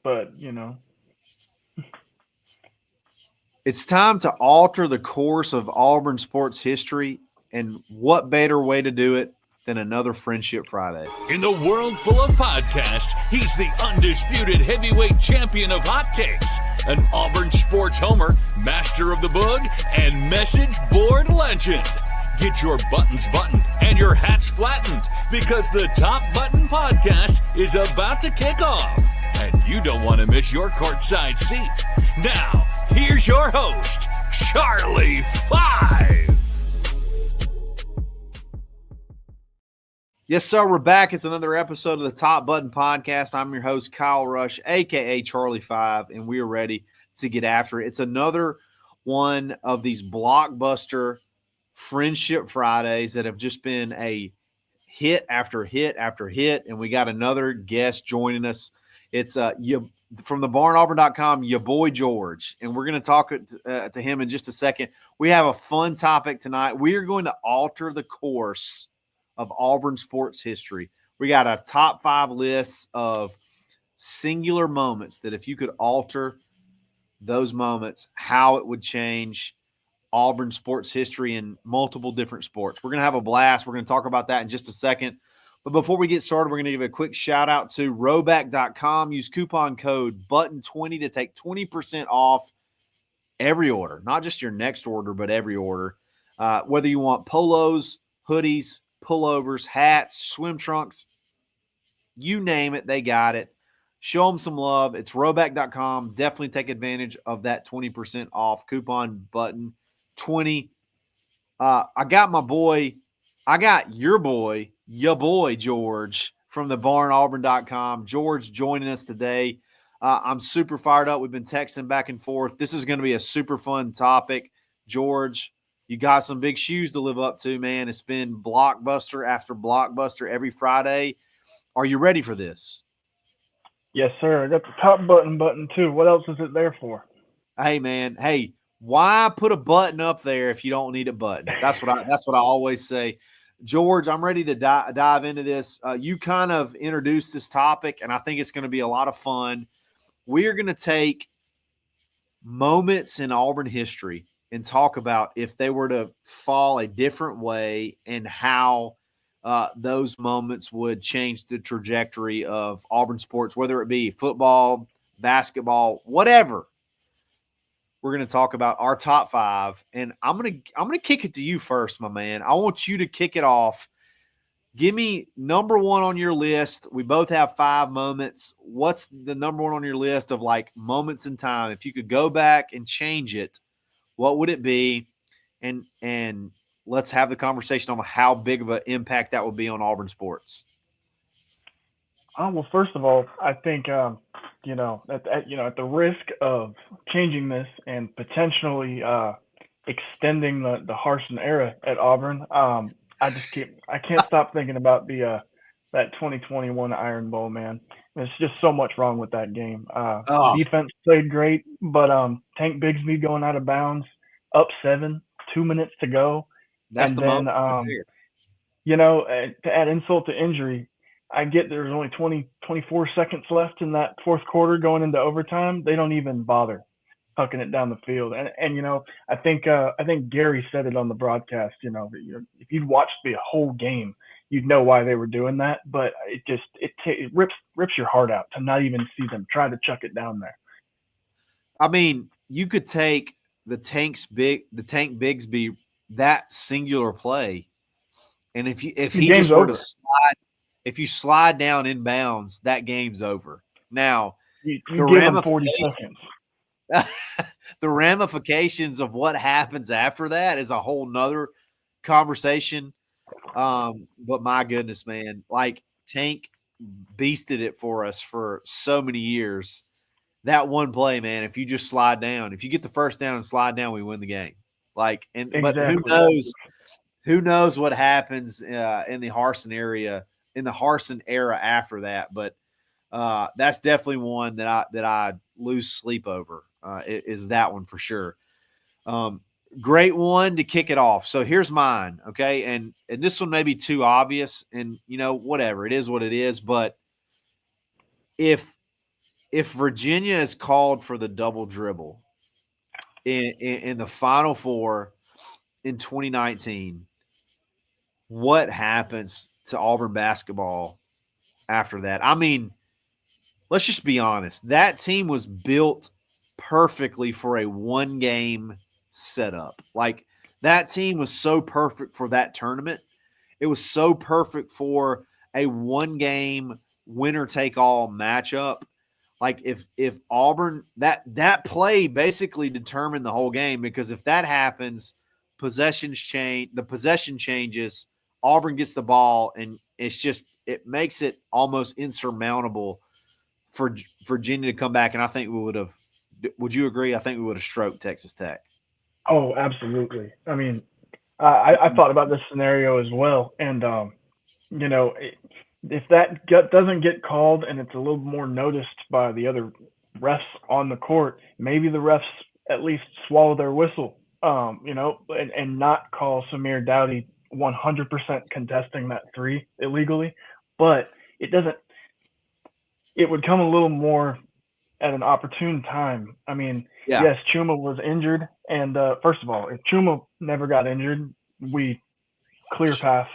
but It's time to alter the course of Auburn sports history, and what better way to do it than another Friendship Friday? In the world full of podcasts, he's the undisputed heavyweight champion of hot takes, an Auburn sports homer, master of the book, and message board legend. Get your buttons buttoned and your hats flattened, because the Top Button Podcast is about to kick off, and you don't want to miss your courtside seat. Now, here's your host, Charlie 5. Yes, sir. We're back. It's another episode of the Top Button Podcast. I'm your host, Kyle Rush, a.k.a. Charlie 5, and we are ready to get after it. It's another one of these blockbuster Friendship Fridays that have just been a hit after hit after hit, and we got another guest joining us. It's from the barnauburn.com, your boy George, and we're going to talk to him in just a second. We have a fun topic tonight. We are going to alter the course of Auburn sports history. We got a top 5 list of singular moments that if you could alter those moments, how it would change Auburn sports history in multiple different sports. We're going to have a blast. We're going to talk about that in just a second. But before we get started, we're going to give a quick shout out to Rhoback.com. Use coupon code BUTTON20 to take 20% off every order, not just your next order, but every order. Whether you want polos, hoodies, pullovers, hats, swim trunks, you name it, they got it. Show them some love. It's Rhoback.com. Definitely take advantage of that 20% off coupon BUTTON20. I got your boy George from the barnauburn.com. George joining us today. I'm super fired up. We've been texting back and forth. This is going to be a super fun topic. George, you got some big shoes to live up to, man. It's been blockbuster after blockbuster every Friday. Are you ready for this? yes, sir. I got the top button too. What else is it there for? Hey, man. Hey, why put a button up there if you don't need a button? That's what I always say. George, I'm ready to dive into this. You kind of introduced this topic, and I think it's going to be a lot of fun. We are going to take moments in Auburn history and talk about if they were to fall a different way and how those moments would change the trajectory of Auburn sports, whether it be football, basketball, whatever. We're going to talk about our top 5, and I'm going to kick it to you first, my man. I want you to kick it off. Give me number 1 on your list. We both have 5 moments. What's the number 1 on your list of like moments in time? If you could go back and change it, what would it be? And let's have the conversation on how big of an impact that would be on Auburn sports. Well, first of all, I think at the risk of changing this and potentially extending the Harsin era at Auburn, I can't stop thinking about that 2021 Iron Bowl, man. There's just so much wrong with that game. Defense played great, but Tank Bigsby going out of bounds, up 7, 2 minutes to go. That's and the then, moment. To add insult to injury, I get there's only 24 seconds left in that fourth quarter going into overtime. They don't even bother hucking it down the field. And I think Gary said it on the broadcast, if you'd watched the whole game, you'd know why they were doing that. But it rips your heart out to not even see them try to chuck it down there. I mean, you could take the Tank Bigsby, that singular play, and if he just were to slide, if you slide down inbounds, that game's over. Now, you give him 40 seconds. The ramifications of what happens after that is a whole nother conversation. But my goodness, man, like Tank beasted it for us for so many years. That one play, man, if you just slide down, if you get the first down and slide down, we win the game. Like, but who knows what happens in the Harsin era after that. But that's definitely one that I lose sleep over. Is that one for sure. Great one to kick it off. So here's mine, okay? And this one may be too obvious, and, whatever. It is what it is. But if if Virginia is called for the double dribble in the Final Four in 2019, what happens to Auburn basketball after that? I mean, let's just be honest. That team was built perfectly for a one-game setup. Like, that team was so perfect for that tournament. It was so perfect for a one-game winner-take-all matchup. Like, if Auburn – that play basically determined the whole game, because if that happens, possession changes, Auburn gets the ball, and it makes it almost insurmountable for Virginia to come back. And I think we would have – would you agree? I think we would have stroked Texas Tech. Oh, absolutely. I mean, I thought about this scenario as well. And, if that doesn't get called and it's a little more noticed by the other refs on the court, maybe the refs at least swallow their whistle, and not call Samir Dowdy 100% contesting that three illegally. But it would come a little more at an opportune time. I mean, yes, Chuma was injured. And first of all, if Chuma never got injured, we clear path.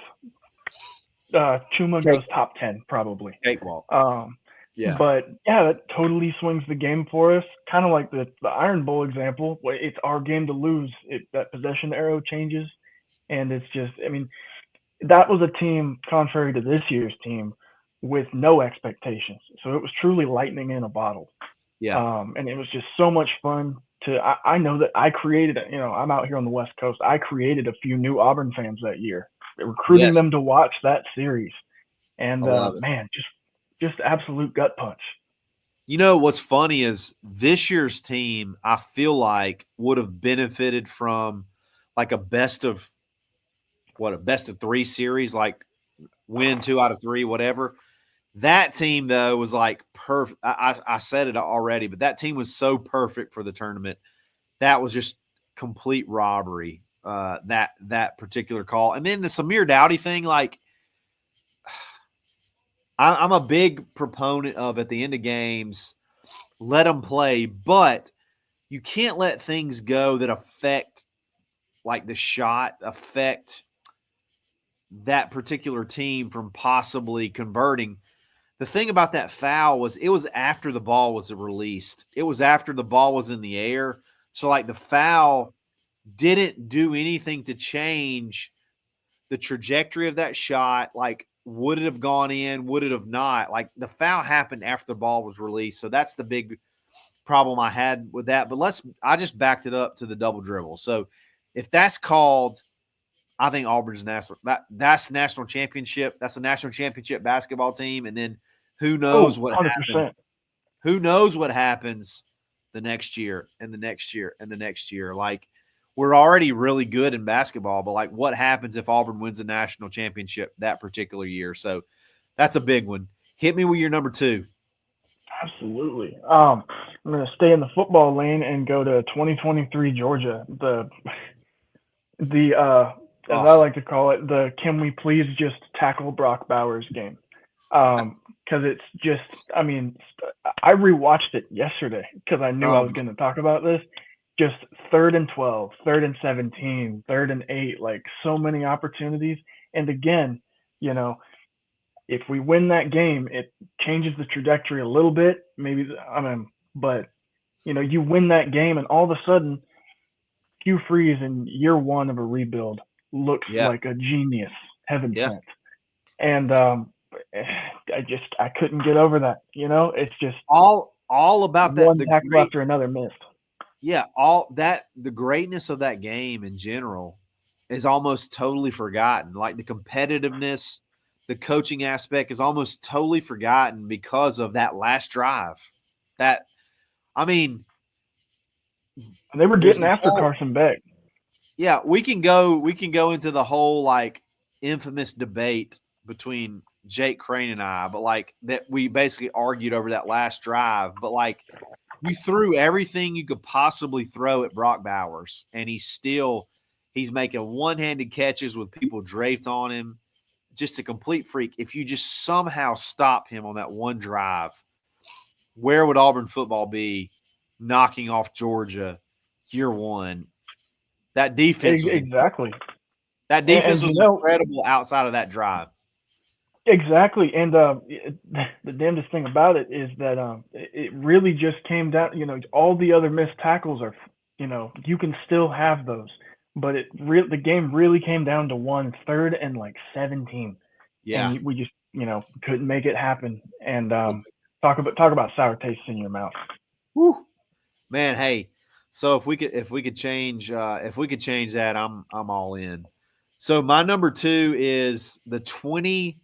Chuma goes top 10 probably. Cakewalk. But that totally swings the game for us. Kind of like the Iron Bowl example. It's our game to lose. That possession arrow changes, and it's just. I mean, that was a team contrary to this year's team with no expectations. So it was truly lightning in a bottle. Yeah. And it was just so much fun. I know that I created, I'm out here on the West Coast. I created a few new Auburn fans that year, recruiting them to watch that series. And man, just absolute gut punch. You know, what's funny is this year's team, I feel like, would have benefited from like a best of 3 series, like win 2 out of 3, whatever. That team, though, was like perfect. I said it already, but that team was so perfect for the tournament. That was just complete robbery, that particular call. And then the Samir Dowdy thing, like, I'm a big proponent of, at the end of games, let them play, but you can't let things go that affect, like the shot, affect that particular team from possibly converting. The thing about that foul was it was after the ball was released. It was after the ball was in the air. So, like, the foul didn't do anything to change the trajectory of that shot. Like, would it have gone in? Would it have not? Like, the foul happened after the ball was released. So that's the big problem I had with that. But I just backed it up to the double dribble. So if that's called, I think Auburn's national. That's national championship. That's a national championship basketball team. And then who knows what 100%. happens? Who knows what happens the next year and the next year and the next year? Like, we're already really good in basketball, but like, what happens if Auburn wins a national championship that particular year? So that's a big one. Hit me with your number 2. Absolutely. I'm going to stay in the football lane and go to 2023 Georgia. As I like to call it, the can we please just tackle Brock Bowers game? Because it's just, I mean, I rewatched it yesterday because I knew I was going to talk about this. Just 3rd and 12, 3rd and 17, 3rd and 8, like so many opportunities. And again, if we win that game, it changes the trajectory a little bit. Maybe, but you win that game and all of a sudden, Hugh Freeze in year 1 of a rebuild looks like a genius, heaven sent. And I couldn't get over that. It's just all about that. One tackle after another missed. Yeah, the greatness of that game in general is almost totally forgotten. Like, the competitiveness, the coaching aspect is almost totally forgotten because of that last drive. And they were getting after Carson Beck. Yeah, we can go into the whole like infamous debate between Jake Crane and I, but like that we basically argued over that last drive. But like, you threw everything you could possibly throw at Brock Bowers, and he's making one-handed catches with people draped on him. Just a complete freak. If you just somehow stop him on that one drive, where would Auburn football be knocking off Georgia year one? That defense was Exactly. That defense was you know, incredible outside of that drive. exactly. And the damnedest thing about it is that it really just came down. All the other missed tackles are, you can still have those, but the game really came down to 1/3 and like 17. Yeah, And we just couldn't make it happen. And talk about sour tastes in your mouth. whew. Man, hey. So if we could change that, I'm all in. So my number 2 is the 20.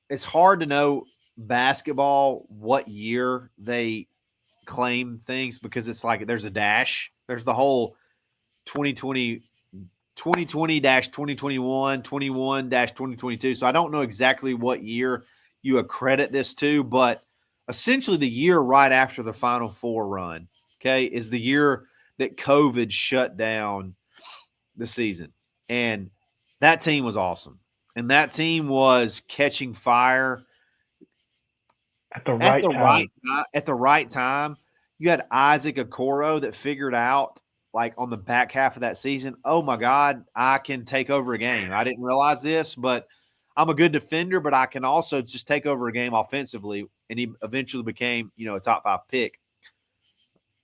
It's hard to know basketball what year they claim things because it's like there's a dash. There's the whole 2020 2020-2021, 21-2022. So I don't know exactly what year you accredit this to, but essentially the year right after the Final Four run, okay, is the year that COVID shut down the season. And that team was awesome. And that team was catching fire at the right time. You had Isaac Okoro that figured out, like on the back half of that season, oh my God, I can take over a game. I didn't realize this, but I'm a good defender, but I can also just take over a game offensively. And he eventually became, a top 5 pick.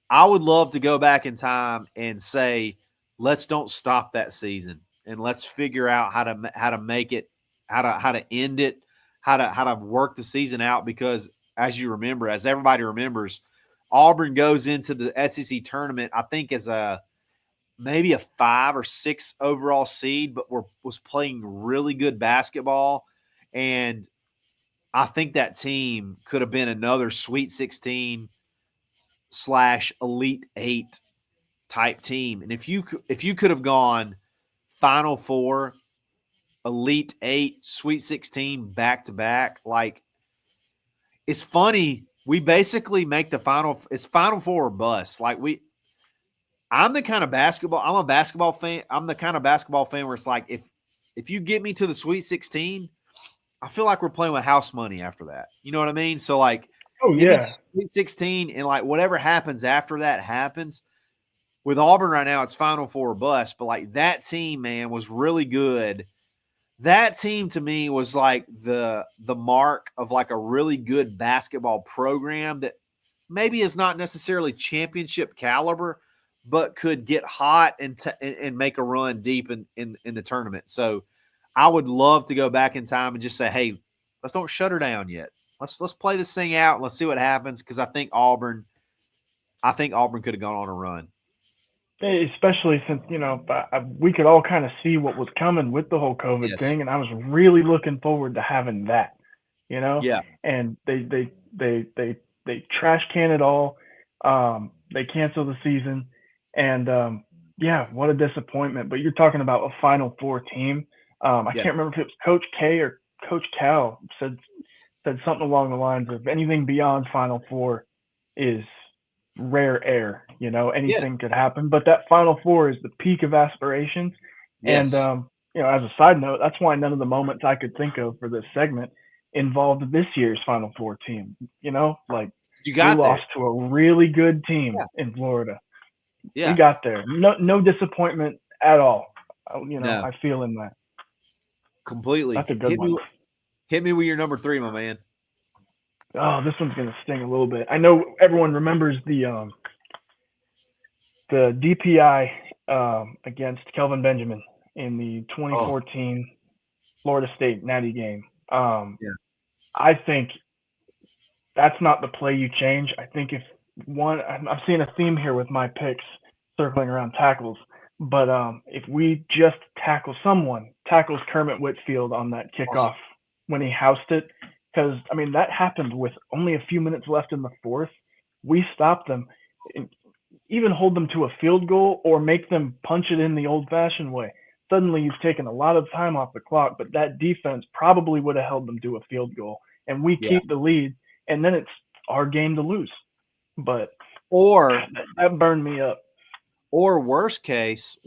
I would love to go back in time and say, let's don't stop that season and let's figure out how to make it, how to end it, how to work the season out. Because as everybody remembers, Auburn goes into the SEC tournament, I think, as maybe a 5 or 6 overall seed, but was playing really good basketball. And I think that team could have been another Sweet 16 / Elite 8 type team. And if you could have gone Final Four, Elite 8, Sweet 16 back to back, like, it's funny. We basically make it's Final Four or bust. Like, I'm the kind of basketball fan. I'm the kind of basketball fan where it's like, if you get me to the Sweet 16, I feel like we're playing with house money after that. You know what I mean? So, like, oh yeah, Sweet 16, and like whatever happens after that happens. With Auburn right now, it's Final Four or bust. But like, that team, man, was really good. That team to me was like the mark of like a really good basketball program that maybe is not necessarily championship caliber, but could get hot and make a run deep in the tournament. So I would love to go back in time and just say, hey, let's don't shut her down yet. Let's play this thing out and let's see what happens, because I think Auburn could have gone on a run. Especially since, we could all kind of see what was coming with the whole COVID thing, and I was really looking forward to having that, Yeah. And they trash can it all. They cancel the season, and what a disappointment. But you're talking about a Final Four team. I can't remember if it was Coach K or Coach Cal said something along the lines of anything beyond Final Four is rare air. Anything could happen, but that Final Four is the peak of aspirations. Yes. And as a side note, that's why none of the moments I could think of for this segment involved this year's Final Four team. Like, we lost to a really good team in Florida. Yeah, we got there. No disappointment at all. No. I feel in that completely. That's a good one. Hit me with your number 3, my man. Oh, this one's gonna sting a little bit. I know everyone remembers the DPI against Kelvin Benjamin in the 2014 Florida State Natty game. I think that's not the play you change. I think I'm seeing a theme here with my picks circling around tackles, but if we just tackles Kermit Whitfield on that kickoff when he housed it, because that happened with only a few minutes left in the fourth. We stopped them, and even hold them to a field goal or make them punch it in the old-fashioned way. Suddenly you've taken a lot of time off the clock, but that defense probably would have held them to a field goal, and we keep the lead, and then it's our game to lose. But that burned me up. Or worst case,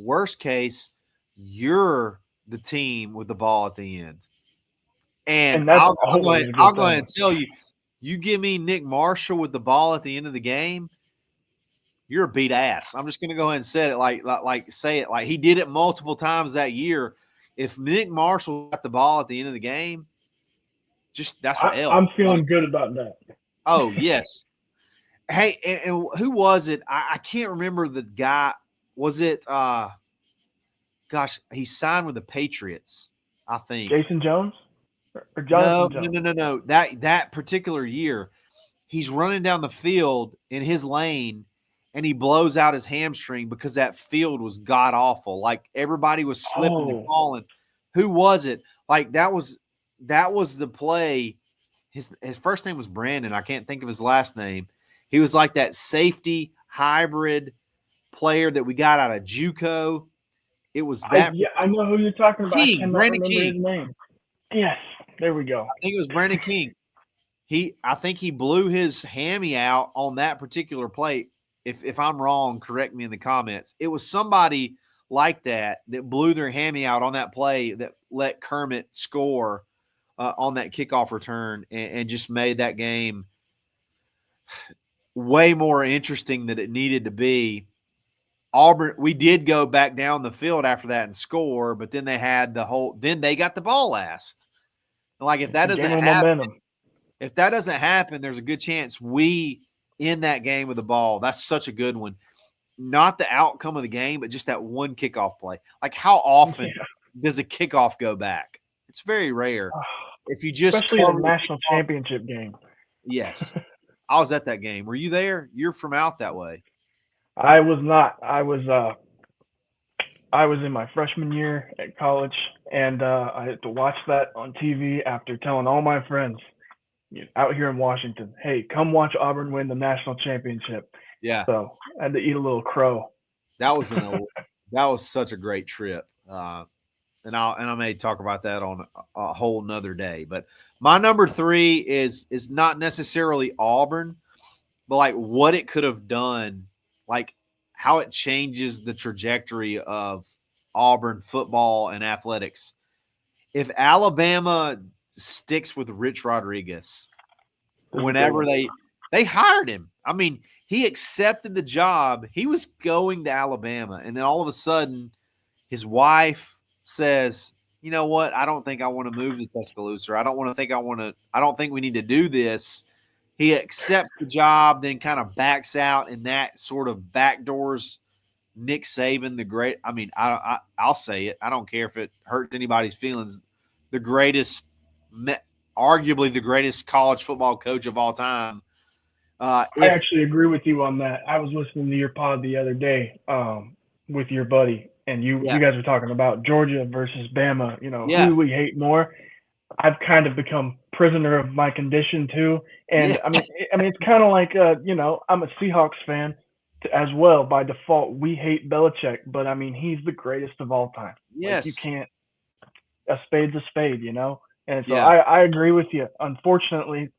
you're the team with the ball at the end. And I'll go ahead and tell you, You give me Nick Marshall with the ball at the end of the game, you're a beat ass. I'm just going to go ahead and say it like he did it multiple times that year. If Nick Marshall got the ball at the end of the game, just that's an L. I'm feeling good about that. Oh, yes. Hey, and who was it? I can't remember the guy. Was it gosh, he signed with the Patriots, I think. Jason Jones? Or Jonathan Jones? No. That particular year, he's running down the field in his lane and he blows out his hamstring because that field was god awful. Like everybody was slipping and falling. Who was it? Like that was the play. His first name was Brandon. I can't think of his last name. He was like that safety hybrid player that we got out of JUCO. It was that. I know who you're talking about. King, Brandon King. His name. Yes, there we go. I think it was Brandon King. I think he blew his hammy out on that particular play. If I'm wrong, correct me in the comments. It was somebody like that blew their hammy out on that play that let Kermit score on that kickoff return and just made that game way more interesting than it needed to be. Auburn, we did go back down the field after that and score, but then they had then they got the ball last. Like if that doesn't happen, there's a good chance we end that game with the ball. That's such a good one. Not the outcome of the game, but just that one kickoff play. Like how often does a kickoff go back? It's very rare. If you just especially in a national championship game. Yes. I was at that game. Were you there? You're from out that way. I was not. I was in my freshman year at college, and I had to watch that on TV after telling all my friends out here in Washington, hey, come watch Auburn win the national championship. Yeah. So I had to eat a little crow. That was such a great trip. And I may talk about that on a whole nother day. But my number 3 is not necessarily Auburn, but like what it could have done, like how it changes the trajectory of Auburn football and athletics. If Alabama sticks with Rich Rodriguez, whenever they hired him, I mean, he accepted the job. He was going to Alabama, and then all of a sudden, his wife says, "You know what? I don't think I want to move to Tuscaloosa. I don't think we need to do this." He accepts the job, then kind of backs out, and that sort of backdoors Nick Saban, the great. I mean, I'll say it. I don't care if it hurts anybody's feelings. The greatest, arguably the greatest college football coach of all time. I actually agree with you on that. I was listening to your pod the other day with your buddy, and you guys were talking about Georgia versus Bama. Who do we hate more? I've kind of become prisoner of my condition too, and I mean, it's kind of like I'm a Seahawks fan as well by default. We hate Belichick, but I mean, he's the greatest of all time. Yes, you can't. A spade's a spade, And so I agree with you. Unfortunately,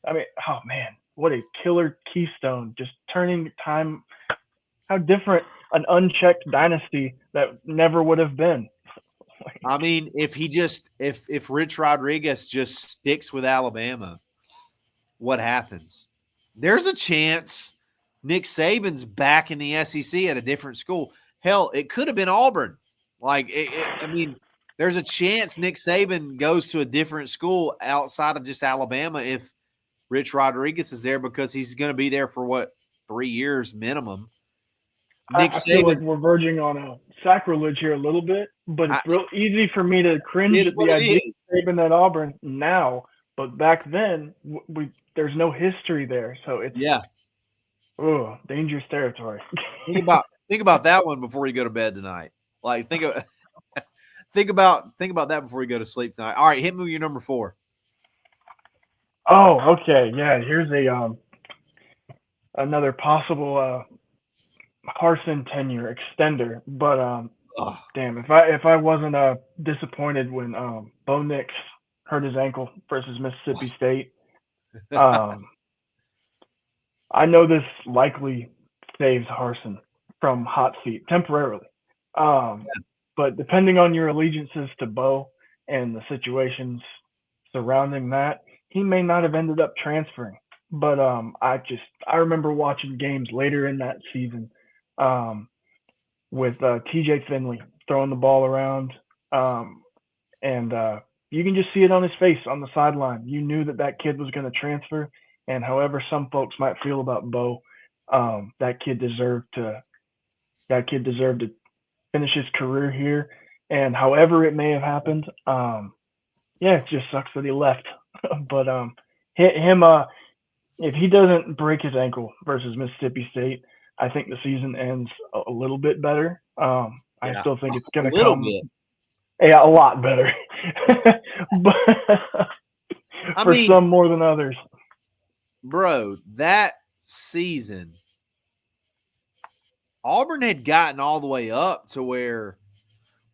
I mean, oh man, what a killer keystone! Just turning time. How different an unchecked dynasty that never would have been. I mean, if Rich Rodriguez just sticks with Alabama, what happens? There's a chance Nick Saban's back in the SEC at a different school. Hell, it could have been Auburn. There's a chance Nick Saban goes to a different school outside of just Alabama if Rich Rodriguez is there, because he's going to be there for 3 years minimum. I feel like we're verging on a sacrilege here a little bit, but it's real easy for me to cringe at the idea of Saban at Auburn now. But back then, there's no history there, so it's dangerous territory. Think about that one before you go to bed tonight. Like think about that before you go to sleep tonight. All right, hit me with your number 4. Oh, okay, yeah. Here's another possible Harsin tenure extender, but damn, if I wasn't disappointed when Bo Nix hurt his ankle versus Mississippi State. I know this likely saves Harsin from hot seat temporarily, but depending on your allegiances to Bo and the situations surrounding that, he may not have ended up transferring. But I remember watching games later in that season um, with TJ Finley throwing the ball around, and you can just see it on his face on the sideline. You knew that kid was going to transfer, and however some folks might feel about Bo, that kid deserved to finish his career here. And however it may have happened, yeah, it just sucks that he left. But him, if he doesn't break his ankle versus Mississippi State, I think the season ends a little bit better. I still think it's going to come. Bit. Yeah, a lot better. But for some more than others. Bro, that season, Auburn had gotten all the way up to where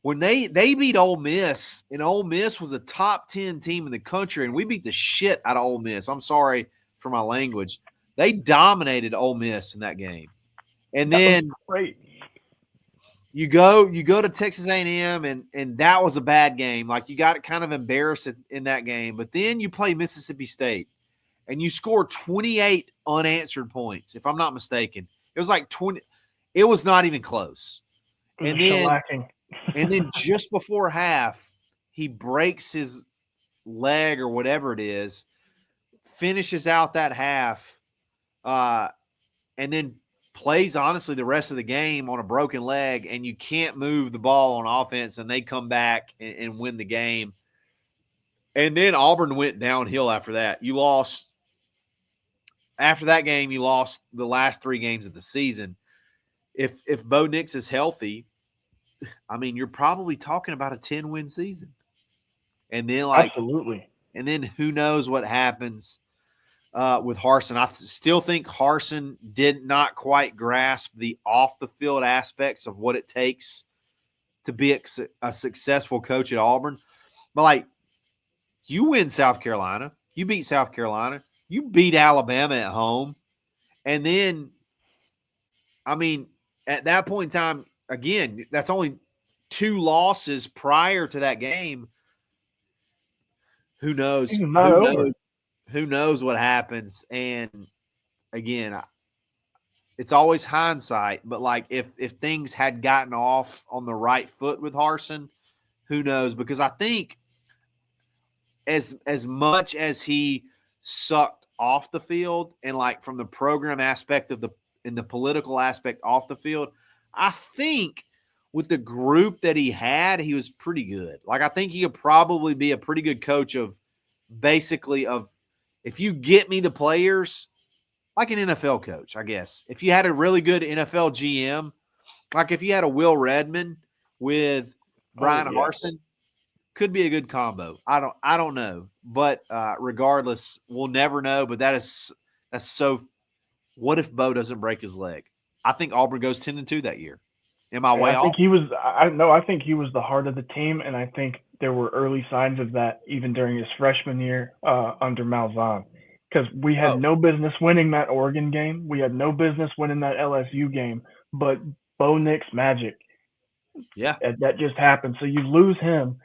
when they beat Ole Miss, and Ole Miss was a top 10 team in the country, and we beat the shit out of Ole Miss. I'm sorry for my language. They dominated Ole Miss in that game. And then great. You go to Texas A&M, and that was a bad game. Like, you got kind of embarrassed in that game. But then you play Mississippi State, and you score 28 unanswered points, if I'm not mistaken. It was like 20. It was not even close. And then just before half, he breaks his leg or whatever it is, finishes out that half, and then plays, honestly, the rest of the game on a broken leg, and you can't move the ball on offense, and they come back and win the game. And then Auburn went downhill after that. You lost – after that game, you lost the last 3 games of the season. If Bo Nix is healthy, I mean, you're probably talking about a 10-win season. And then, absolutely. And then who knows what happens with Harsin. I still think Harsin did not quite grasp the off-the-field aspects of what it takes to be a successful coach at Auburn. But, you win South Carolina. You beat South Carolina. You beat Alabama at home. And then, I mean, at that point in time, again, that's only 2 losses prior to that game. Who knows? Who knows what happens? And again, it's always hindsight. But if things had gotten off on the right foot with Harsin, who knows? Because I think as much as he sucked off the field and from the program aspect of the political aspect off the field, I think with the group that he had, he was pretty good. I think he could probably be a pretty good coach of if you get me the players, like an NFL coach, I guess. If you had a really good NFL GM, if you had a Will Redmond with Brian Harsin, could be a good combo. I don't know. But regardless, we'll never know. But that's so – what if Bo doesn't break his leg? I think Auburn goes 10-2 that year. Am I way off? I think he was the heart of the team, and I think there were early signs of that even during his freshman year under Malzahn, because we had no business winning that Oregon game. We had no business winning that LSU game, but Bo Nix magic. Yeah. That just happened. So you lose him.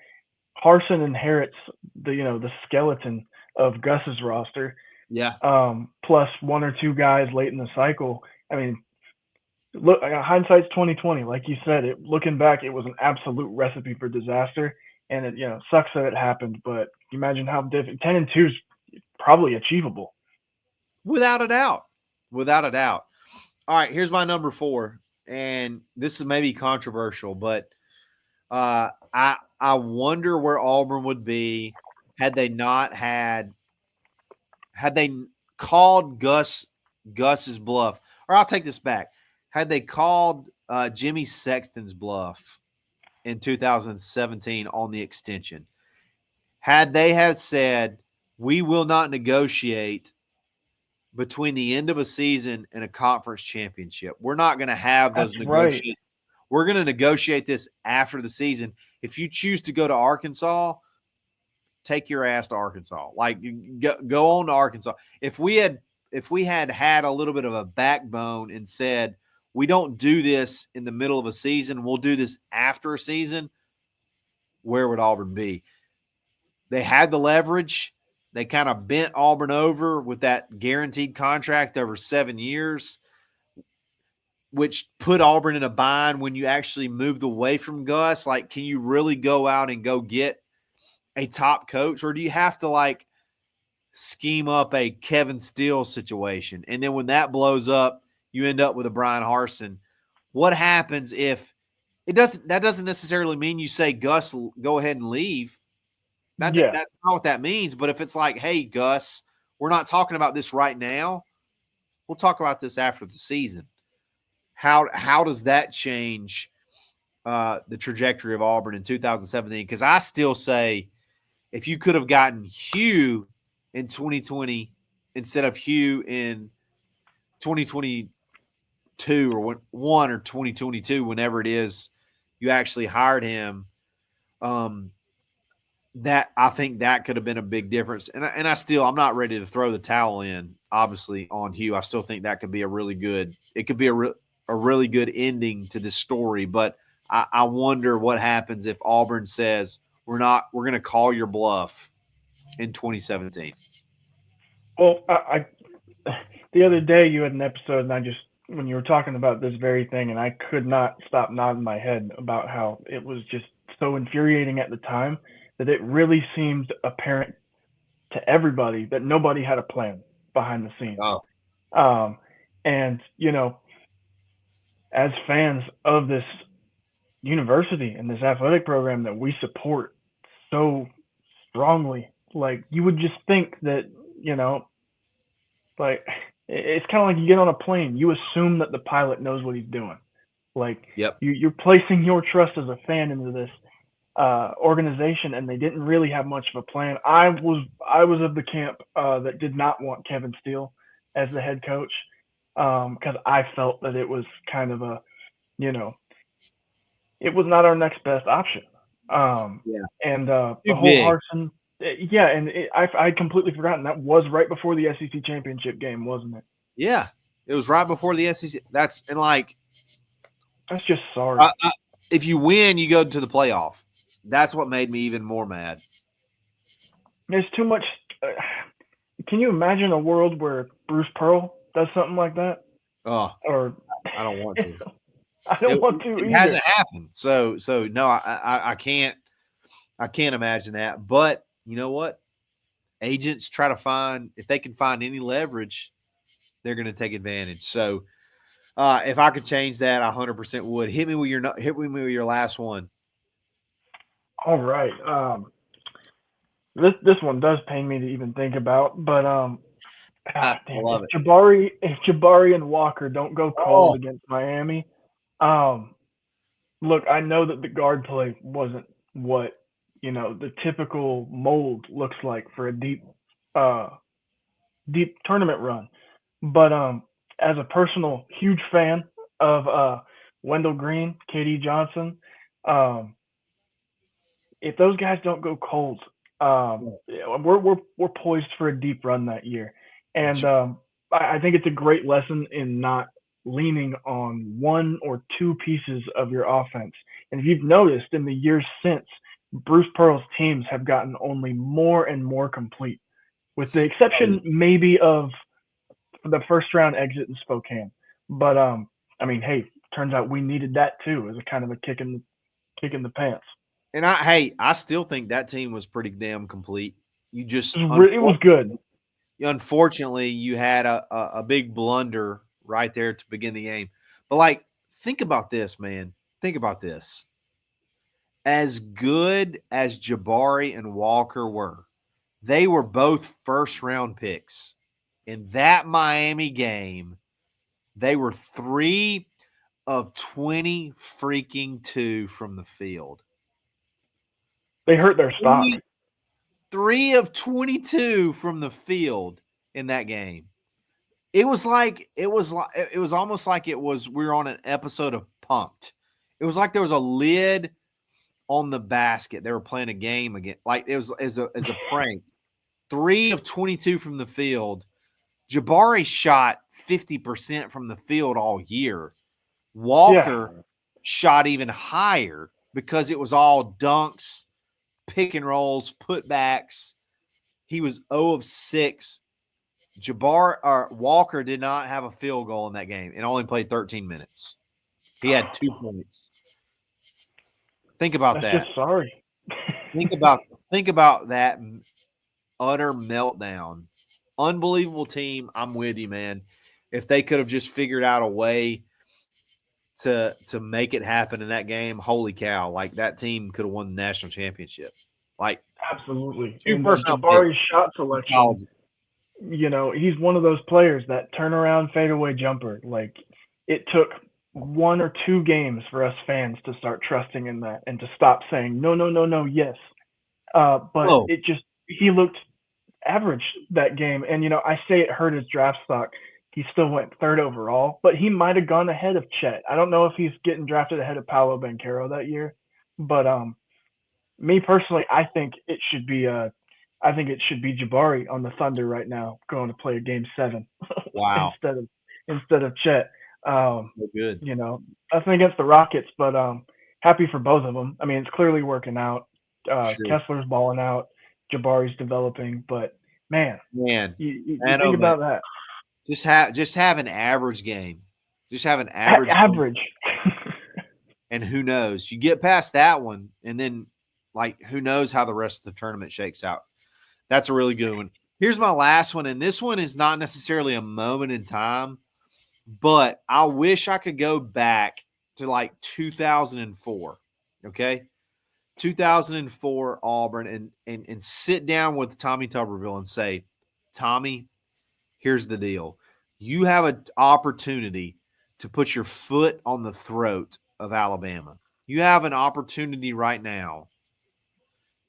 Harsin inherits the skeleton of Gus's roster. Yeah. Plus 1 or 2 guys late in the cycle. I mean, look, hindsight's 20/20. Like you said, looking back, it was an absolute recipe for disaster, and it sucks that it happened. But imagine how different 10-2 is probably achievable, without a doubt. Without a doubt. All right, here's my number 4, and this is maybe controversial, but I wonder where Auburn would be had they called Gus's bluff. Or I'll take this back. Had they called Jimmy Sexton's bluff in 2017 on the extension, had they have said, we will not negotiate between the end of a season and a conference championship. We're not going to have those negotiations. Right. We're going to negotiate this after the season. If you choose to go to Arkansas, take your ass to Arkansas. Go on to Arkansas. If we had a little bit of a backbone and said, we don't do this in the middle of a season, we'll do this after a season, where would Auburn be? They had the leverage. They kind of bent Auburn over with that guaranteed contract over 7 years, which put Auburn in a bind when you actually moved away from Gus. Like, can you really go out and go get a top coach, or do you have to like scheme up a Kevin Steele situation? And then when that blows up, you end up with a Brian Harsin. What happens if that doesn't necessarily mean you say, Gus, go ahead and leave. That's not what that means. But if it's like, hey, Gus, we're not talking about this right now. We'll talk about this after the season. How does that change the trajectory of Auburn in 2017? Because I still say if you could have gotten Hugh in 2020 instead of Hugh in 2022 or 2022, whenever it is you actually hired him, that I think that could have been a big difference. And I'm not ready to throw the towel in, obviously, on Hugh. I still think that could be a really good ending to this story. But I wonder what happens if Auburn says we're going to call your bluff in 2017. Well, I the other day you had an episode, and when you were talking about this very thing, and I could not stop nodding my head about how it was just so infuriating at the time that it really seemed apparent to everybody that nobody had a plan behind the scenes. Oh. And, as fans of this university and this athletic program that we support so strongly, like, you would just think that, like, it's kind of like you get on a plane. You assume that the pilot knows what he's doing. Like, yep. You're placing your trust as a fan into this organization, and they didn't really have much of a plan. I was of the camp that did not want Kevin Steele as the head coach because I felt that it was kind of it was not our next best option. And the whole Harsin, and I'd completely forgotten that was right before the SEC championship game, wasn't it? Yeah, it was right before the SEC. That's just sorry. If you win, you go to the playoff. That's what made me even more mad. There's too much. Can you imagine a world where Bruce Pearl does something like that? Oh, or I don't want to. I don't want to either. It hasn't happened. So no, I can't imagine that. But you know what? Agents try to find, if they can find any leverage, they're going to take advantage. So if I could change that, I 100% would. Hit me with your last one. All right. This one does pain me to even think about, but if Jabari and Walker don't go cold against Miami, look, I know that the guard play wasn't what the typical mold looks like for a deep tournament run, but as a personal huge fan of Wendell Green, KD Johnson, if those guys don't go cold, we're poised for a deep run that year. And I think it's a great lesson in not leaning on one or two pieces of your offense. And if you've noticed in the years since, Bruce Pearl's teams have gotten only more and more complete, with the exception maybe of the first round exit in Spokane. But hey, turns out we needed that too as a kind of a kick in the pants. And I still think that team was pretty damn complete. It was good. Unfortunately, you had a big blunder right there to begin the game. But think about this, man. Think about this. As good as Jabari and Walker were, they were both first-round picks. In that Miami game, they were 3 of 20 freaking 2 from the field. They hurt their stock. 3 of 22 from the field in that game. It was almost like we were on an episode of Punk'd. It was like there was a lid on the basket. They were playing a game again. Like it was as a prank. 3 of 22 from the field. Jabari shot 50% from the field all year. Walker shot even higher because it was all dunks, pick and rolls, putbacks. he was 0 of 6. Walker did not have a field goal in that game and only played 13 minutes. He had 2 points. Think about That's that. just sorry. Think about that utter meltdown. Unbelievable team. I'm with you, man. If they could have just figured out a way to make it happen in that game, holy cow! Like that team could have won the national championship. Like Absolutely. 2 And first round Jabari's shot picks in selection, college. he's one of those players that turnaround fadeaway jumper. Like it took 1 or 2 games for us fans to start trusting in that and to stop saying no, yes. But he looked average that game, and I say it hurt his draft stock. He still went 3rd overall, but he might have gone ahead of Chet. I don't know if he's getting drafted ahead of Paolo Banchero that year, but me personally, I think it should be Jabari on the Thunder right now, going to play a game 7. Wow. instead of Chet. So good. Nothing against the Rockets, but happy for both of them. I mean, it's clearly working out. Sure. Kessler's balling out. Jabari's developing, but man, you think about that. Just have an average game. Just have an average. And who knows? You get past that one, and then who knows how the rest of the tournament shakes out. That's a really good one. Here's my last one, and this one is not necessarily a moment in time, but I wish I could go back to 2004. Okay. 2004 Auburn and sit down with Tommy Tuberville and say, Tommy, here's the deal. You have an opportunity to put your foot on the throat of Alabama. You have an opportunity right now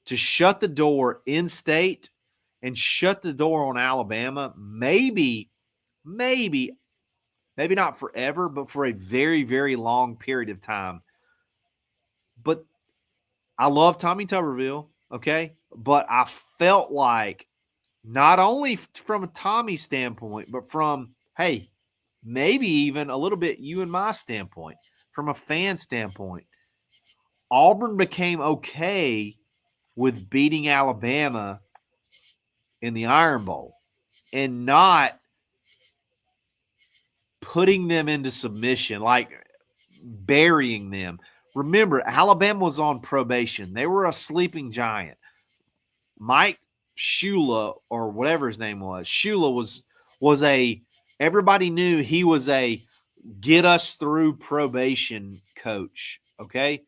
to shut the door in state and shut the door on Alabama. Maybe not forever, but for a very, very long period of time. But I love Tommy Tuberville, okay? But I felt like not only from a Tommy standpoint, but from, hey, maybe even a little bit you and my standpoint, from a fan standpoint, Auburn became okay with beating Alabama in the Iron Bowl and not putting them into submission, burying them. Remember, Alabama was on probation. They were a sleeping giant. Mike Shula, or whatever his name was, Shula was everybody knew he was a get us through probation coach, okay?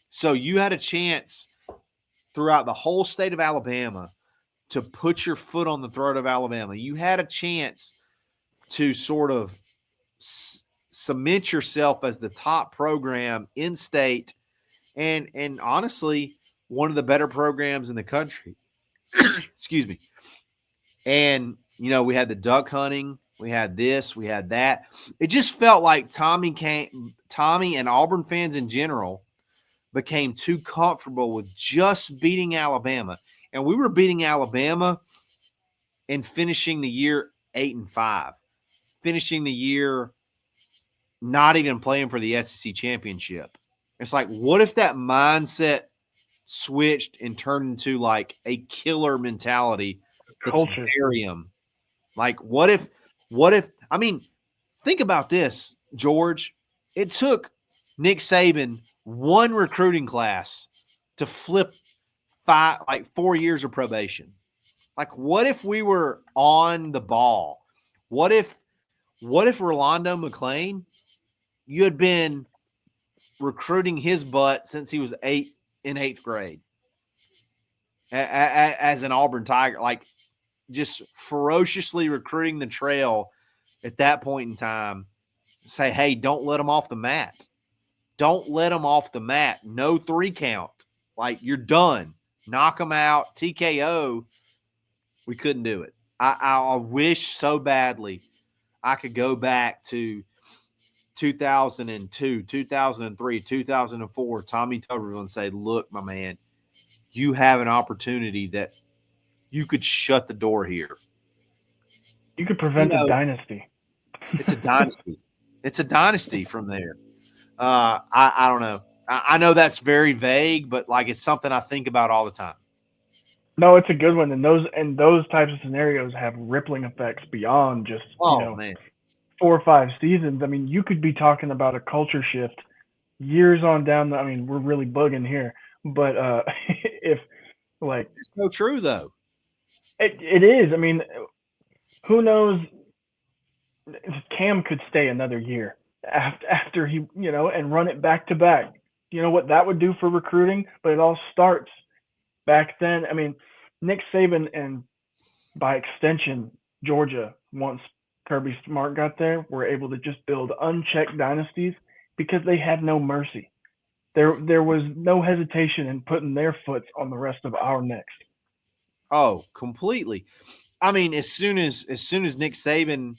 So you had a chance throughout the whole state of Alabama to put your foot on the throat of Alabama. You had a chance to sort of cement yourself as the top program in state and honestly one of the better programs in the country. Excuse me. And we had the duck hunting, we had this, we had that. It just felt like Tommy and Auburn fans in general became too comfortable with just beating Alabama. And we were beating Alabama and finishing the year 8-5, finishing the year not even playing for the SEC championship. It's like, what if that mindset switched and turned into a killer mentality that's Barium? What if, I mean, think about this, George. It took Nick Saban one recruiting class to flip 4 years of probation. What if we were on the ball? What if Rolando McClain, you had been recruiting his butt since he was in 8th grade as an Auburn Tiger, just ferociously recruiting the trail at that point in time. Say, hey, don't let them off the mat. Don't let them off the mat. No 3 count. You're done. Knock them out. TKO. We couldn't do it. I wish so badly I could go back to 2002, 2003, 2004, Tommy Tuberville and say, look, my man, you have an opportunity that you could shut the door here. You could prevent a dynasty. It's a dynasty. It's a dynasty from there. I don't know. I know that's very vague, but it's something I think about all the time. No, it's a good one, and those types of scenarios have rippling effects beyond just Oh man. 4 or 5 seasons. I mean, you could be talking about a culture shift years on down. I mean, we're really bugging here, but if like It's so true though. it is, I mean, who knows? Cam could stay another year after he, and run it back to back. You know what that would do for recruiting? But it all starts back then. I mean, Nick Saban and by extension Georgia, once Kirby Smart got there, were able to just build unchecked dynasties because they had no mercy. There was no hesitation in putting their foot on the rest of our necks. Oh, completely. I mean, as soon as Nick Saban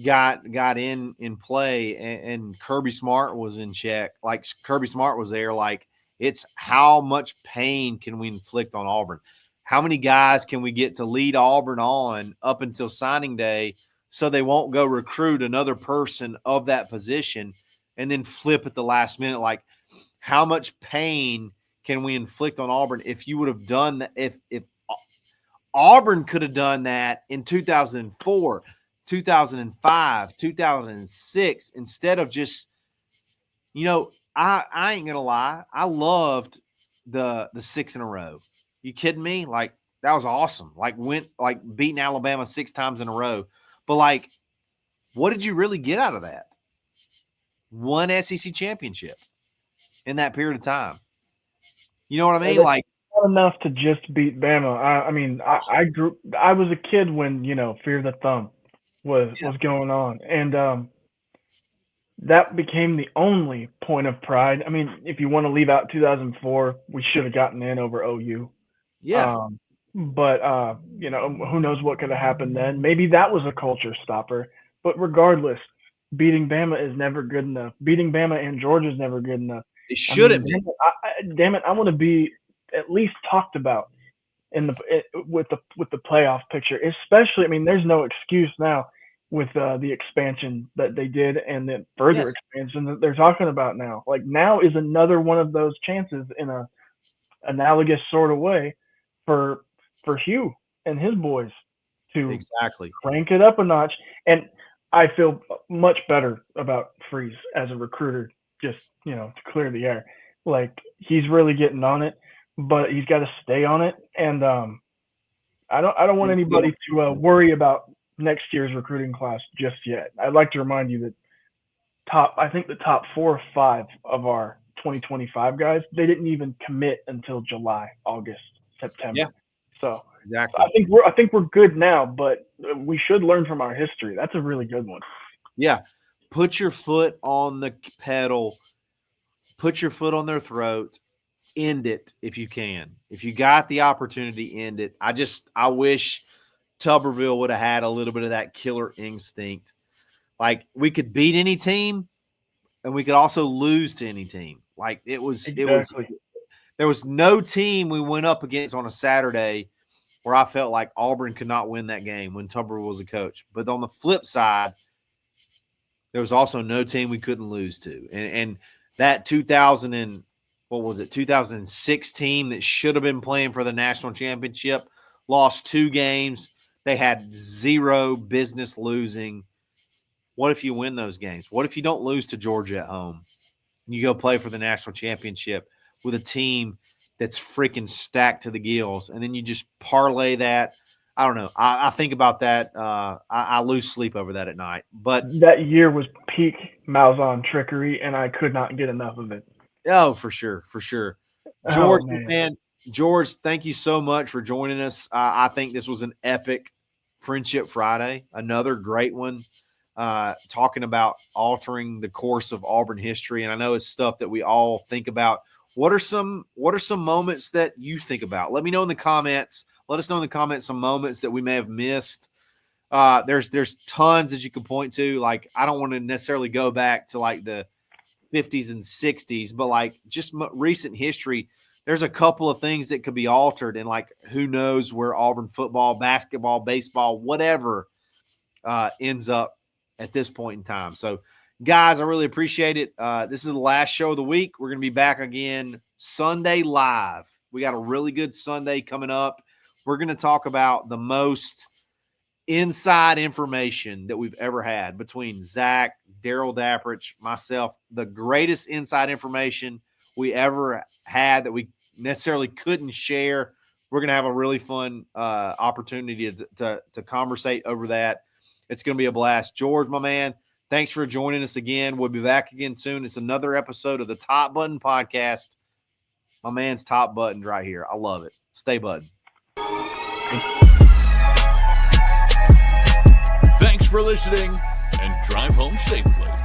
got in play and Kirby Smart was in check, like Kirby Smart was there, like it's how much pain can we inflict on Auburn? How many guys can we get to lead Auburn on up until signing day so they won't go recruit another person of that position and then flip at the last minute? Like, how much pain can we inflict on Auburn if you would have done that? If Auburn could have done that in 2004, 2005, 2006, instead of just, I ain't gonna lie, I loved the 6 in a row. You kidding me? Like, that was awesome. Like, beating Alabama 6 times in a row. But like, what did you really get out of that? One SEC championship in that period of time. You know what I mean? Like, not enough to just beat Bama. I mean, I was a kid when Fear the Thumb was going on, and that became the only point of pride. I mean, if you want to leave out 2004, we should have gotten in over OU. yeah. But who knows what could have happened then? Maybe that was a culture stopper. But regardless, beating Bama is never good enough. Beating Bama and Georgia is never good enough. It shouldn't be. Damn it, I want to be at least talked about with the playoff picture. Especially, I mean, there's no excuse now with the expansion that they did and the further expansion that they're talking about now. Like, now is another one of those chances in a analogous sort of way for Hugh and his boys to Exactly. crank it up a notch. And I feel much better about Freeze as a recruiter, just to clear the air. Like, he's really getting on it, but he's got to stay on it. And I don't want anybody to worry about next year's recruiting class just yet. I'd like to remind you that I think the top 4 or 5 of our 2025 guys, they didn't even commit until July, August, September. Yeah. So exactly. I think we're good now, but we should learn from our history. That's a really good one. Yeah. Put your foot on the pedal. Put your foot on their throat. End it if you can. If you got the opportunity, end it. I wish Tuberville would have had a little bit of that killer instinct. Like, we could beat any team and we could also lose to any team. Like, there was no team we went up against on a Saturday where I felt like Auburn could not win that game when Tuberville was a coach. But on the flip side, there was also no team we couldn't lose to. And that 2006 team that should have been playing for the national championship lost 2 games. They had 0 business losing. What if you win those games? What if you don't lose to Georgia at home? You go play for the national championship with a team that's freaking stacked to the gills, and then you just parlay that. I don't know. I think about that. I lose sleep over that at night. But that year was peak Malzahn trickery, and I could not get enough of it. Oh, for sure. George, George, thank you so much for joining us. I think this was an epic Friendship Friday, another great one, talking about altering the course of Auburn history. And I know it's stuff that we all think about. What are some moments that you think about? Let me know in the comments. Let us know in the comments some moments that we may have missed. There's tons that you can point to. Like, I don't want to necessarily go back to like the 50s and 60s, but like just recent history, there's a couple of things that could be altered, and like, who knows where Auburn football, basketball, baseball, whatever ends up at this point in time. So, guys, I really appreciate it. This is the last show of the week. We're going to be back again Sunday live We got a really good Sunday coming up. We're going to talk about the most inside information that we've ever had between Zach, Daryl Dapprich, myself, the greatest inside information we ever had that we necessarily couldn't share. We're going to have a really fun opportunity to conversate over that. It's going to be a blast. George, my man, thanks for joining us again. We'll be back again soon. It's another episode of the Top Button Podcast. My man's top buttoned right here. I love it. Stay buttoned. Thanks for listening, and drive home safely.